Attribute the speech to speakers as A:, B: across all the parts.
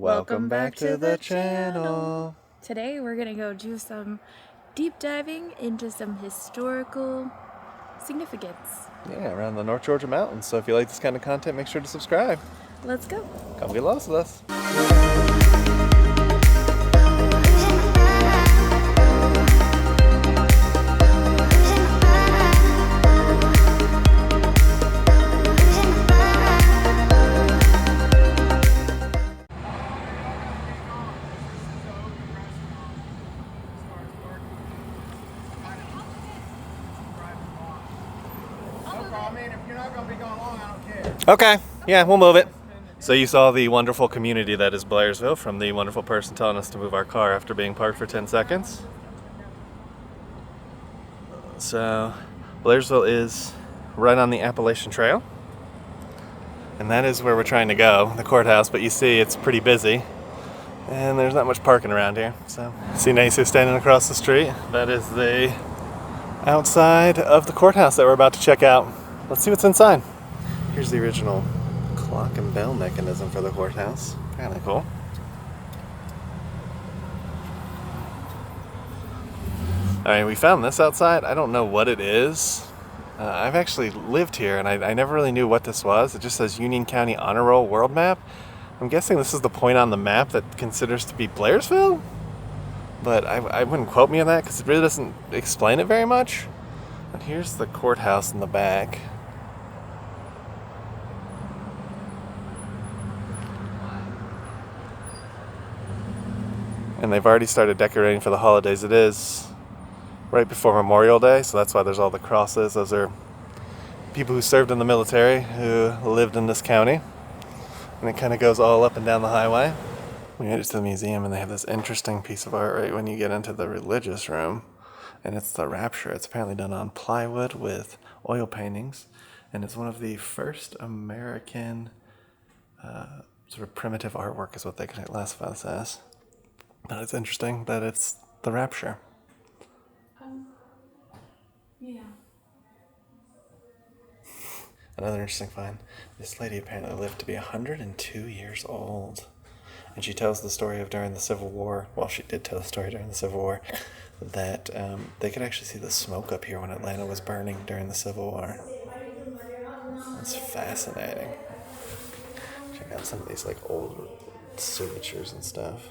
A: Welcome back to the channel.
B: Today we're gonna go do some deep diving into some historical significance.
A: Yeah, around the North Georgia mountains. So if you like this kind of content, make sure to subscribe.
B: Let's go.
A: Come get lost with us. Okay, yeah, we'll move it. So you saw the wonderful community that is Blairsville from the wonderful person telling us to move our car after being parked for 10 seconds. So Blairsville is right on the Appalachian Trail. And that is where we're trying to go, the courthouse, but you see it's pretty busy. And there's not much parking around here. So see Nacy standing across the street. That is the outside of the courthouse that we're about to check out. Let's see what's inside. Here's the original clock and bell mechanism for the courthouse. Kind of cool. Alright, we found this outside. I don't know what it is. I've actually lived here and I never really knew what this was. It just says Union County Honor Roll World Map. I'm guessing this is the point on the map that considers to be Blairsville? But I wouldn't quote me on that because it really doesn't explain it very much. But here's the courthouse in the back. And they've already started decorating for the holidays. It is right before Memorial Day, so that's why there's all the crosses. Those are people who served in the military who lived in this county. And it kind of goes all up and down the highway. We made it to the museum and they have this interesting piece of art right when you get into the religious room. And it's the Rapture. It's apparently done on plywood with oil paintings. And it's one of the first American sort of primitive artwork is what they classify this as. But it's interesting that it's the Rapture.
B: Yeah.
A: Another interesting find. This lady apparently lived to be 102 years old. And she tells the story of during the Civil War, well, she did tell the story during the Civil War, that they could actually see the smoke up here when Atlanta was burning during the Civil War. That's fascinating. Check out some of these like old signatures and stuff.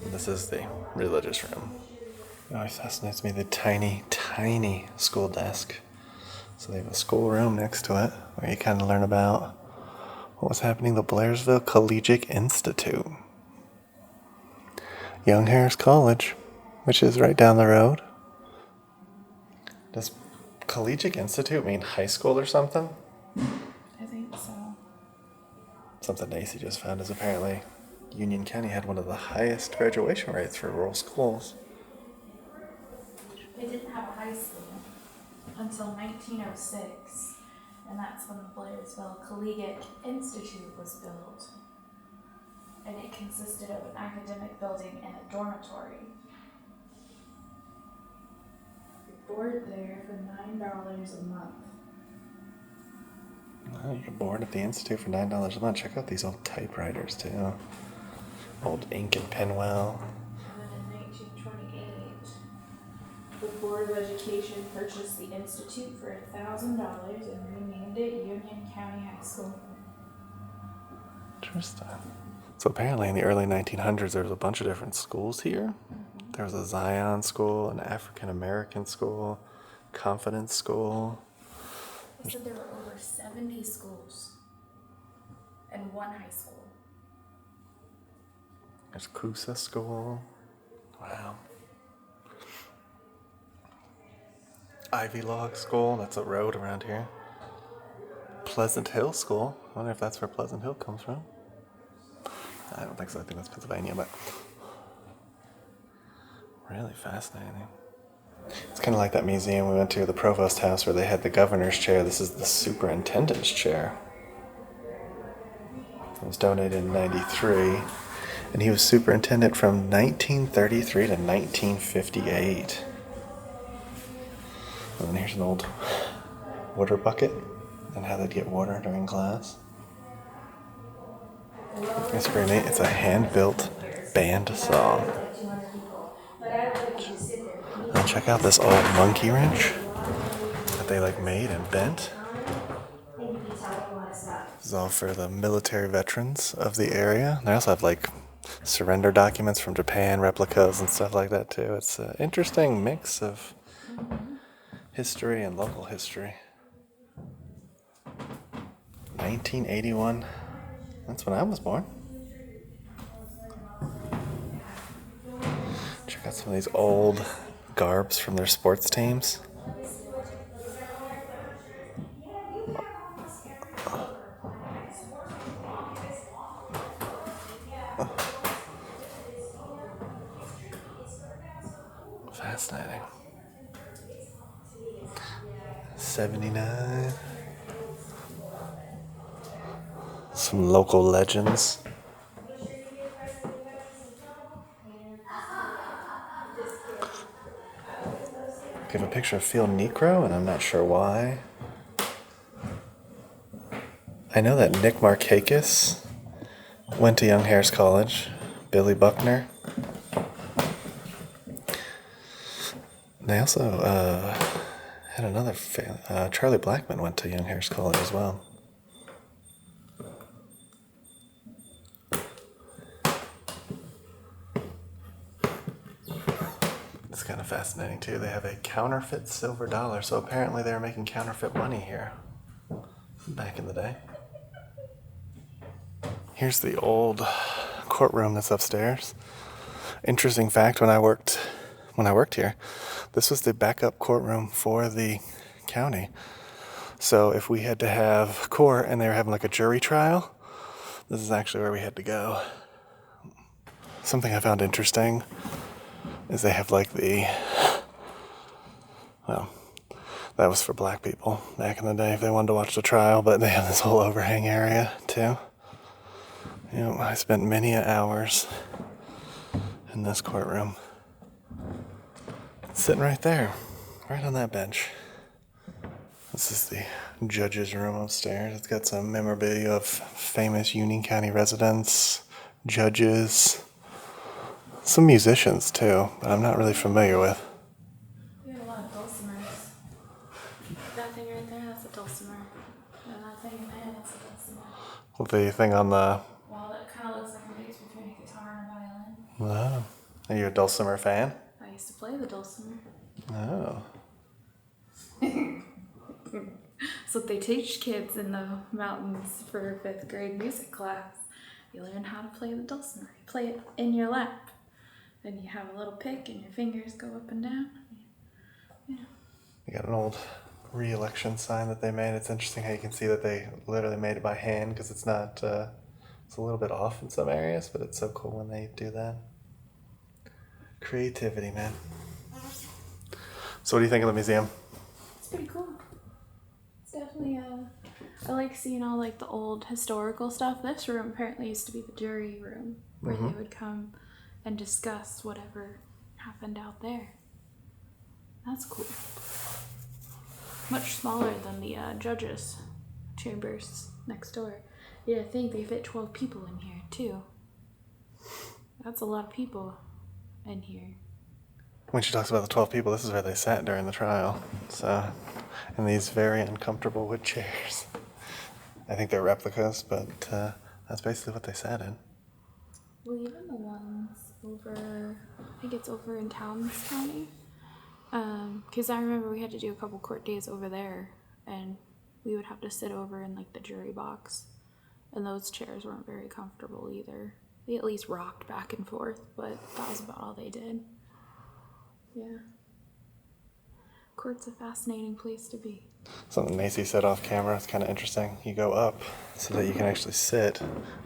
A: This is the religious room. It always fascinates me, the tiny, tiny school desk. So they have a school room next to it where you kind of learn about what was happening at the Blairsville Collegiate Institute. Young Harris College, which is right down the road. Does Collegiate Institute mean high school or something?
B: I think so.
A: Something Nacy just found is apparently Union County had one of the highest graduation rates for rural schools.
B: They didn't have a high school until 1906, and that's when the Blairsville Collegiate Institute was built. And it consisted of an academic building and a dormitory. You board there for $9 a month.
A: Oh, you can board at the Institute for $9 a month. Check out these old typewriters, too. Old ink and pen well.
B: And then in 1928, the Board of Education purchased the Institute for $1,000 and renamed it Union County High School.
A: Interesting. So apparently in the early 1900s, there was a bunch of different schools here. There was a Zion school, an African American school, Confidence school.
B: They said there were over 70 schools and one high school.
A: There's Coosa School. Wow. Ivy Log School. That's a road around here. Pleasant Hill School. I wonder if that's where Pleasant Hill comes from. I don't think so. I think that's Pennsylvania, but really fascinating. It's kind of like that museum we went to, the Provost House, where they had the governor's chair. This is the superintendent's chair. It was donated in '93. And he was superintendent from 1933 to 1958. And then here's an old water bucket and how they'd get water during class. It's pretty neat. It's a hand-built band song. And check out this old monkey wrench that they like made and bent. This is all for the military veterans of the area. They also have like surrender documents from Japan, replicas and stuff like that too. It's an interesting mix of history and local history. 1981. That's when I was born. Check out some of these old garbs from their sports teams. Fascinating. 79. Some local legends. We have a picture of Phil Necro, and I'm not sure why. I know that Nick Markakis went to Young Harris College. Billy Buckner. They also had another Charlie Blackman went to Young Harris College as well. It's kind of fascinating too. They have a counterfeit silver dollar, so apparently they were making counterfeit money here back in the day. Here's the old courtroom that's upstairs. Interesting fact, when I worked here, this was the backup courtroom for the county. So if we had to have court and they were having like a jury trial, this is actually where we had to go. Something I found interesting is they have like that was for black people back in the day if they wanted to watch the trial, but they have this whole overhang area too. You know, I spent many hours in this courtroom. Sitting right there, right on that bench. This is the judge's room upstairs. It's got some memorabilia of famous Union County residents, judges, some musicians too, but I'm not really familiar with.
B: We have a lot of dulcimers. That thing right there, that's a dulcimer. And that thing in there, that's a dulcimer.
A: Well, the thing on the...
B: Well, that kind of looks like a mix between a guitar and a violin.
A: Oh. Are you a dulcimer fan?
B: I used to play the dulcimer.
A: Oh.
B: That's what they teach kids in the mountains for 5th grade music class. You learn how to play the dulcimer. You play it in your lap. Then you have a little pick and your fingers go up and down. Yeah.
A: You got an old re-election sign that they made. It's interesting how you can see that they literally made it by hand because it's not, it's a little bit off in some areas, but it's so cool when they do that. Creativity, man. So what do you think of the museum?
B: It's pretty cool. It's definitely, I like seeing all like the old historical stuff. This room apparently used to be the jury room where they would come and discuss whatever happened out there. That's cool. Much smaller than the judges' chambers next door. Yeah, I think they fit 12 people in here too. That's a lot of people in here.
A: When she talks about the 12 people, this is where they sat during the trial. So, in these very uncomfortable wood chairs. I think they're replicas, but that's basically what they sat in.
B: Well, even the ones over, I think it's over in Towns County. Because I remember we had to do a couple court days over there, and we would have to sit over in like the jury box. And those chairs weren't very comfortable either. They at least rocked back and forth, but that was about all they did. Yeah. Court's a fascinating place to be.
A: Something Macy said off camera, it's kind of interesting. You go up so that you can actually sit,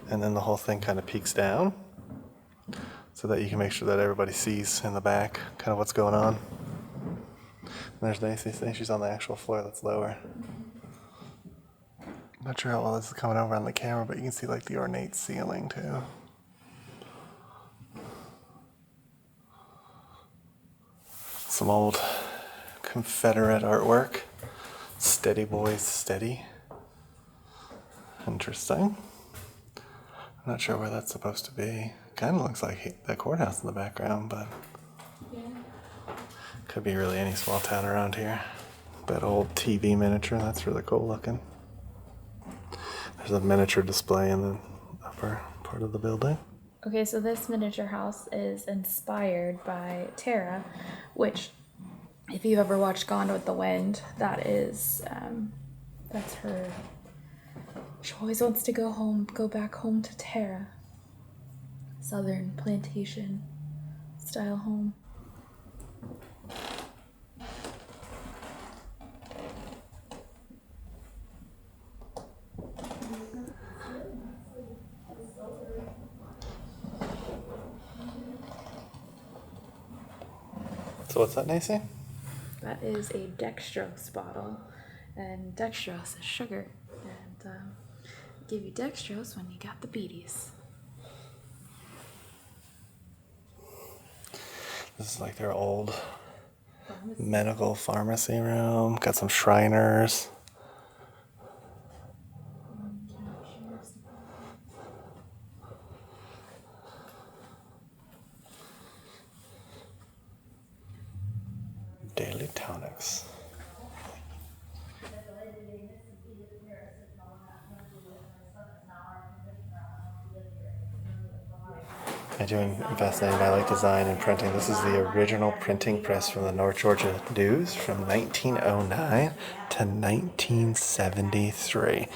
A: and then the whole thing kind of peeks down so that you can make sure that everybody sees in the back kind of what's going on. And there's Macy's thing. She's on the actual floor that's lower. Not sure how well this is coming over on the camera, but you can see like the ornate ceiling too. Some old Confederate artwork. Steady boys, steady. Interesting. I'm not sure where that's supposed to be. Kind of looks like the courthouse in the background, but
B: Yeah.
A: could be really any small town around here. That old TV miniature, that's really cool looking. There's a miniature display in the upper part of the building.
B: Okay, so this miniature house is inspired by Tara, which, if you ever watched Gone with the Wind, that's her. She always wants to go back home to Tara. Southern plantation style home.
A: So what's that, Nacy?
B: That is a dextrose bottle, and dextrose is sugar, and give you dextrose when you got the beaties.
A: This is like their old medical pharmacy room. Got some Shriners. Daily tonics. I do fascinated by like design and printing. This is the original printing press from the North Georgia News from 1909 to 1973.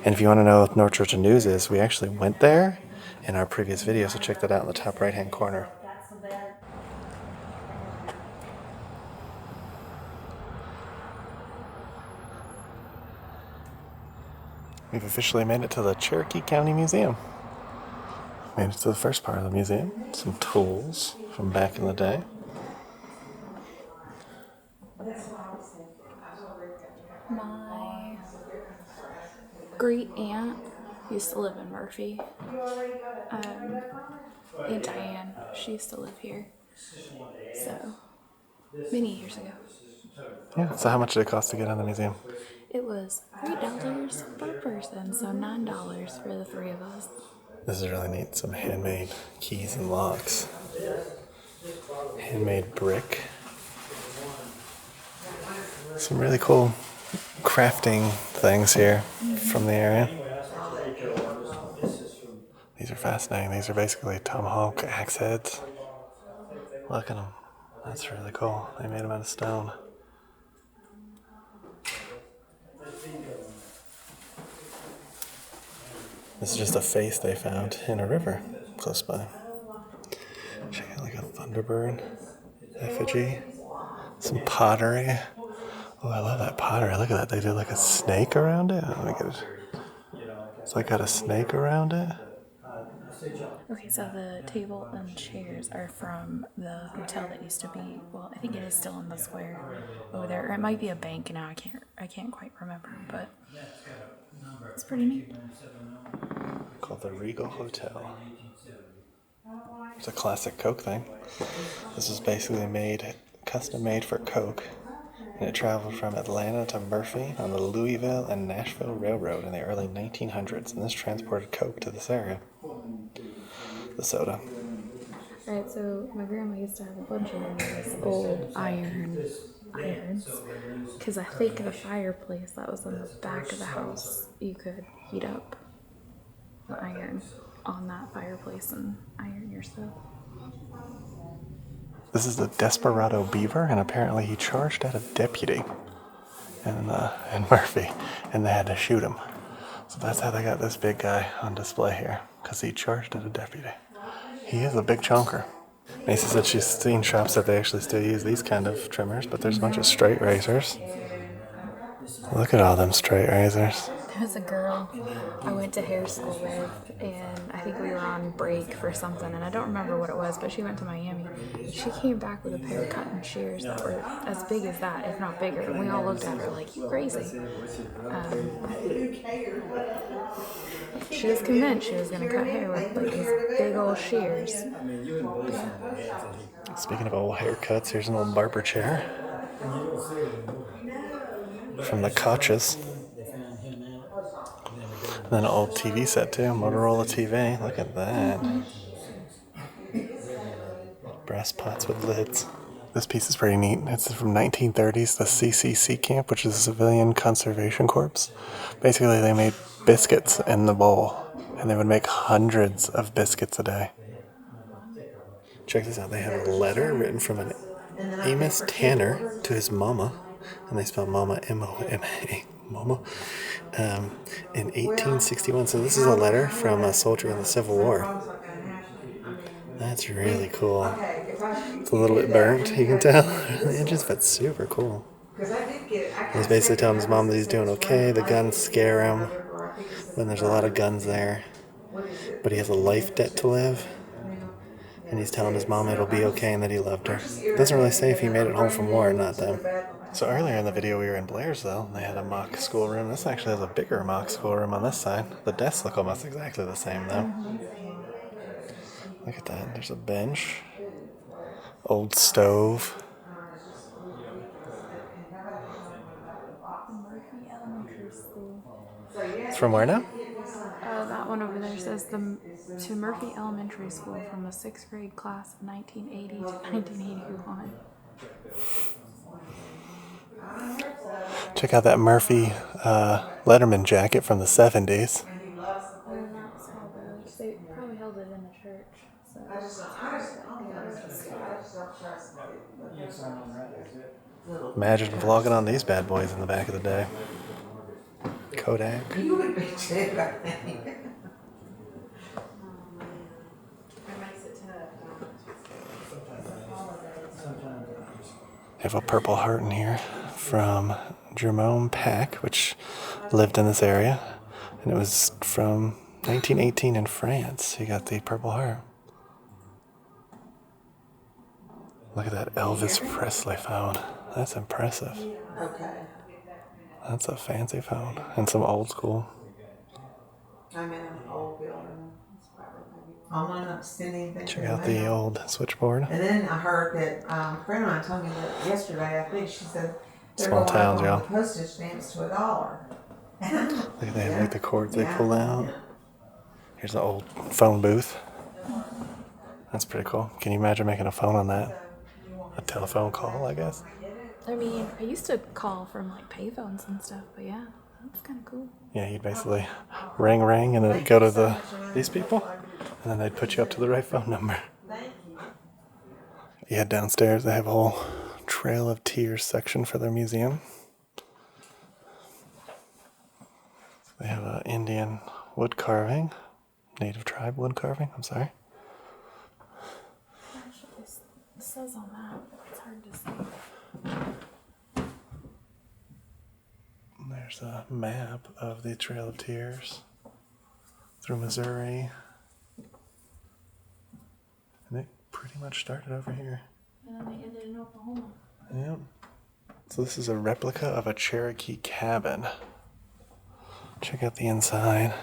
A: And if you want to know what North Georgia News is, we actually went there in our previous video, so check that out in the top right hand corner. We've officially made it to the Cherokee County Museum. Made it to the first part of the museum. Some tools from back in the day.
B: My great aunt used to live in Murphy. Aunt Diane, she used to live here. So, many years ago.
A: Yeah, so how much did it cost to get in the museum?
B: It was $3 per person, so $9 for the three of us.
A: This is really neat. Some handmade keys and locks. Handmade brick. Some really cool crafting things here from the area. These are fascinating. These are basically tomahawk axe heads. Look at them. That's really cool. They made them out of stone. This is just a face they found in a river close by. Check out like a thunderbird effigy. Some pottery. Oh, I love that pottery. Look at that. They did like a snake around it. Let me get it. It's like got a snake around it.
B: Okay, so the table and chairs are from the hotel that used to be, well, I think it is still in the square over there. Or it might be a bank now. I can't quite remember, but it's pretty neat.
A: Called the Regal Hotel. It's a classic Coke thing. This was basically custom made for Coke, and it traveled from Atlanta to Murphy on the Louisville and Nashville Railroad in the early 1900s, and this transported Coke to this area. The soda.
B: Alright, so my grandma used to have a bunch of these old irons, because I think the fireplace that was in the back of the house, you could heat up the iron on that fireplace and iron your stuff.
A: This is the Desperado Beaver, and apparently he charged at a deputy in Murphy, and they had to shoot him. So that's how they got this big guy on display here, because he charged at a deputy. He is a big chunker. Macy said she's seen shops that they actually still use these kind of trimmers, but there's a bunch of straight razors. Look at all them straight razors.
B: There was a girl I went to hair school with, and I think we were on break for something, and I don't remember what it was, but she went to Miami. She came back with a pair of cutting shears that were as big as that, if not bigger, and we all looked at her like, you crazy. She was convinced she was going to cut hair with like these big old shears.
A: Speaking of old haircuts, here's an old barber chair from the Koch's. then an old TV set too, Motorola TV. Look at that. Brass pots with lids. This piece is pretty neat. It's from 1930s, the CCC camp, which is a Civilian Conservation Corps. Basically, they made biscuits in the bowl, and they would make hundreds of biscuits a day. Check this out. They have a letter written from an Amos Tanner to his mama, and they spell mama M-O-M-A, mama, in 1861. So this is a letter from a soldier in the Civil War. That's really cool. It's a little bit burnt, you can tell. The edges, but super cool. He's basically telling his mom that he's doing okay. The guns scare him when there's a lot of guns there. But he has a life debt to live. And he's telling his mom it'll be okay and that he loved her. It doesn't really say if he made it home from war or not, though. So earlier in the video we were in Blairsville, and they had a mock schoolroom. This actually has a bigger mock schoolroom on this side. The desks look almost exactly the same, though. Look at that. There's a bench. Old stove.
B: Murphy Elementary School.
A: It's from where now?
B: That one over there says to Murphy Elementary School from the 6th grade class of 1980 to 1981.
A: Check out that Murphy Letterman jacket from the 70s.
B: And that's how they probably held it in the church. So.
A: Imagine vlogging on these bad boys in the back of the day. Kodak.
C: You would be too, I think.
A: I have a Purple Heart in here from Jerome Pack, which lived in this area. And it was from 1918 in France. He got the Purple Heart. Look at that Elvis Presley phone. That's impressive.
C: Okay.
A: That's a fancy phone. And some old school.
C: I'm in an old building. I'm not sending anything.
A: Check out the old switchboard.
C: And then I heard that a friend of mine told me that yesterday, I think she said they're
A: Small
C: going
A: towns,
C: up
A: y'all.
C: on the postage stamps to $1.
A: Look at that, like the cords they pull out. Here's an old phone booth. That's pretty cool. Can you imagine making a phone on that? A telephone call, I guess.
B: I mean, I used to call from like payphones and stuff, but yeah, that's kind of cool.
A: Yeah, you'd basically ring, and then it'd go to these people, and then they'd put you up to the right phone number. Yeah, downstairs they have a whole Trail of Tears section for their museum. They have an Indian wood carving, native tribe wood carving, I'm sorry.
B: Actually, it says on that, it's hard to see.
A: There's a map of the Trail of Tears through Missouri. And it pretty much started over here.
B: And then they ended in Oklahoma.
A: Yep. So this is a replica of a Cherokee cabin. Check out the inside.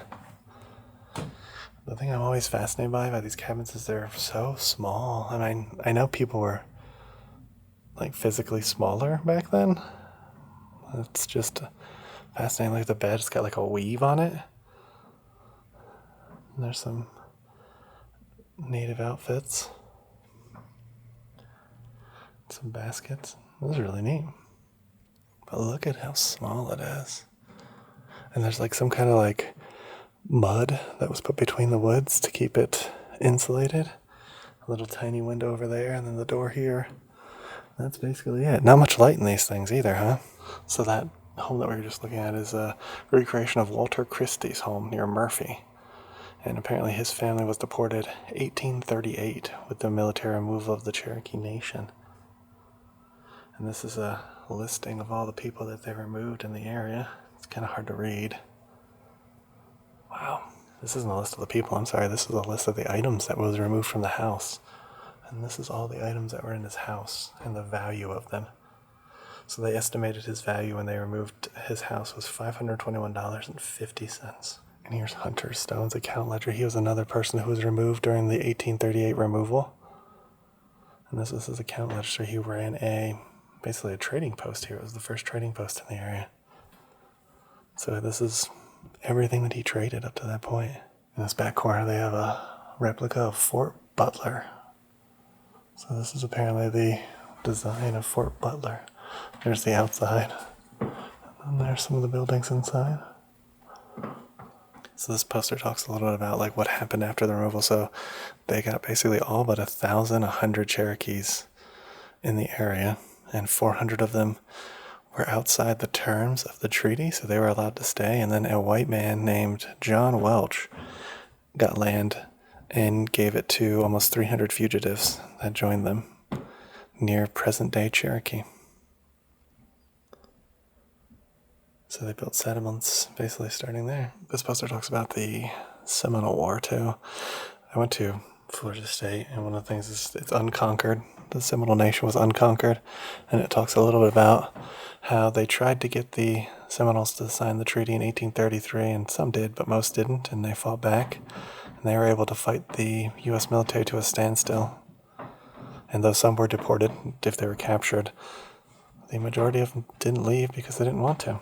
A: The thing I'm always fascinated by these cabins is they're so small. I mean, I know people were like physically smaller back then. It's just fascinating. Look at the bed. It's got like a weave on it. And there's some native outfits. Some baskets. This is really neat. But look at how small it is. And there's like some kind of like mud that was put between the woods to keep it insulated. A little tiny window over there, and then the door here. That's basically it. Not much light in these things either, huh? So that home that we were just looking at is a recreation of Walter Christie's home near Murphy. And apparently his family was deported 1838 with the military removal of the Cherokee Nation. And this is a listing of all the people that they removed in the area. It's kind of hard to read. Wow. This isn't a list of the people, I'm sorry. This is a list of the items that was removed from the house. And this is all the items that were in his house and the value of them. So they estimated his value when they removed his house was $521.50. And here's Hunter Stone's account ledger. He was another person who was removed during the 1838 removal. And this is his account ledger. He ran basically a trading post here. It was the first trading post in the area. So this is everything that he traded up to that point. In this back corner, they have a replica of Fort Butler. So this is apparently the design of Fort Butler. There's the outside. And there's some of the buildings inside. So this poster talks a little bit about like what happened after the removal. So they got basically all but 1,100 Cherokees in the area, and 400 of them were outside the terms of the treaty, so they were allowed to stay. And then a white man named John Welch got land and gave it to almost 300 fugitives that joined them near present-day Cherokee. So they built settlements basically starting there. This poster talks about the Seminole War too. I went to Florida State, and one of the things is it's unconquered. The Seminole Nation was unconquered, and it talks a little bit about how they tried to get the Seminoles to sign the treaty in 1833, and some did, but most didn't, and they fought back, and they were able to fight the U.S. military to a standstill. And though some were deported, if they were captured, the majority of them didn't leave because they didn't want to.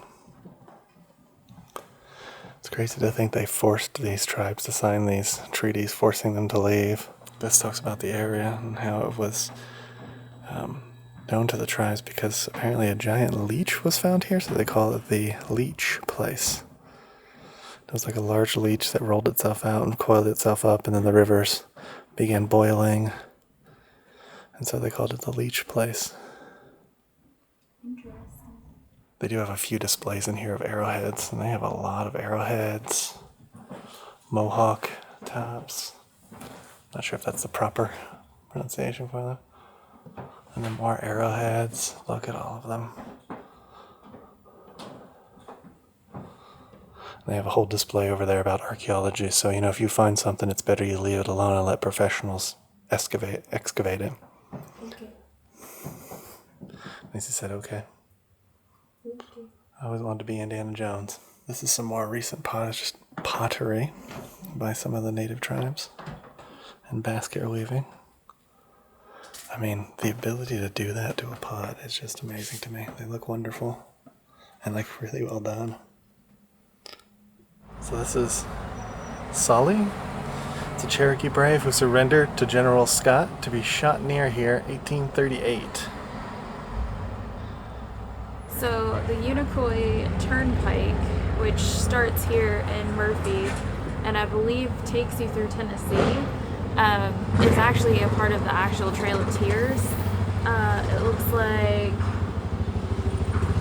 A: It's crazy to think they forced these tribes to sign these treaties, forcing them to leave. This talks about the area and how it was known to the tribes because apparently a giant leech was found here, so they call it the leech place. It was like a large leech that rolled itself out and coiled itself up, and then the rivers began boiling, and so they called it the leech place.
B: Interesting.
A: They do have a few displays in here of arrowheads, and they have a lot of arrowheads, mohawk tops. Not sure if that's the proper pronunciation for them. And then more arrowheads. Look at all of them. They have a whole display over there about archaeology. So, if you find something, it's better you leave it alone and let professionals excavate it.
B: Okay.
A: Macy said, okay.
B: Okay.
A: I always wanted to be Indiana Jones. This is some more recent pottery by some of the native tribes and basket weaving. I mean, the ability to do that to a pot is just amazing to me. They look wonderful and really well done. So this is Sully. It's a Cherokee brave who surrendered to General Scott to be shot near here, 1838.
B: So the Unicoi Turnpike, which starts here in Murphy and I believe takes you through Tennessee, is actually a part of the actual Trail of Tears. It looks like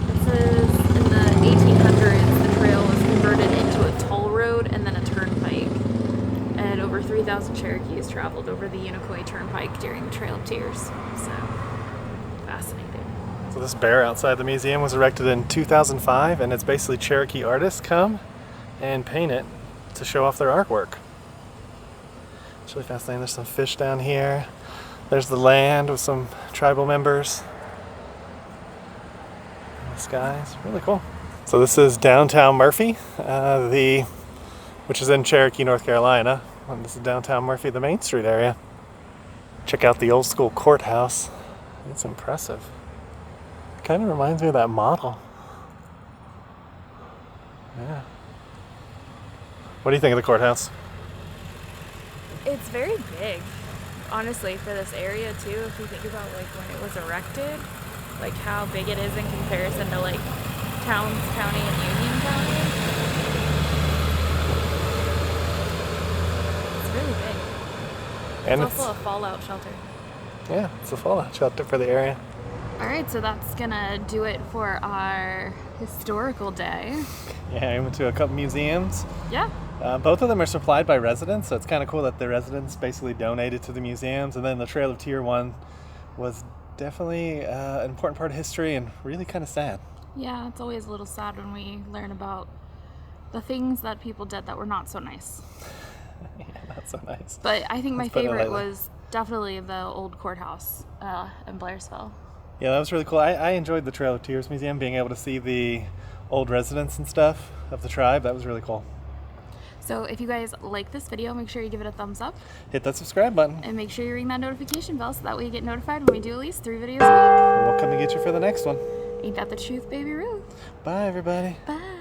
B: it says in the 1800s the trail was converted into a toll road and then a turnpike. And over 3,000 Cherokees traveled over the Unicoi Turnpike during the Trail of Tears. So, fascinating.
A: So this bear outside the museum was erected in 2005, and it's basically Cherokee artists come and paint it to show off their artwork. It's really fascinating. There's some fish down here. There's the land with some tribal members. And the skies, really cool. So this is downtown Murphy, which is in Cherokee, North Carolina. And this is downtown Murphy, the Main Street area. Check out the old school courthouse. It's impressive. Kind of reminds me of that model. Yeah. What do you think of the courthouse?
B: It's very big, honestly, for this area too. If you think about when it was erected, how big it is in comparison to Towns County and Union County. It's really big.
A: And
B: it's also a fallout shelter.
A: Yeah, it's a fallout shelter for the area.
B: All right, so that's gonna do it for our historical day.
A: Yeah, I went to a couple museums.
B: Yeah.
A: Both of them are supplied by residents, so it's kind of cool that the residents basically donated to the museums. And then the Trail of Tears one was definitely an important part of history and really kind of sad.
B: Yeah, it's always a little sad when we learn about the things that people did that were not so nice.
A: Yeah, not so nice.
B: But I think my favorite was definitely the old courthouse in Blairsville.
A: Yeah, that was really cool. I enjoyed the Trail of Tears Museum, being able to see the old residents and stuff of the tribe. That was really cool.
B: So if you guys like this video, make sure you give it a thumbs up.
A: Hit that subscribe button.
B: And make sure you ring that notification bell so that way you get notified when we do at least 3 videos a week.
A: And we'll come and get you for the next one.
B: Ain't that the truth, baby Ruth?
A: Bye, everybody.
B: Bye.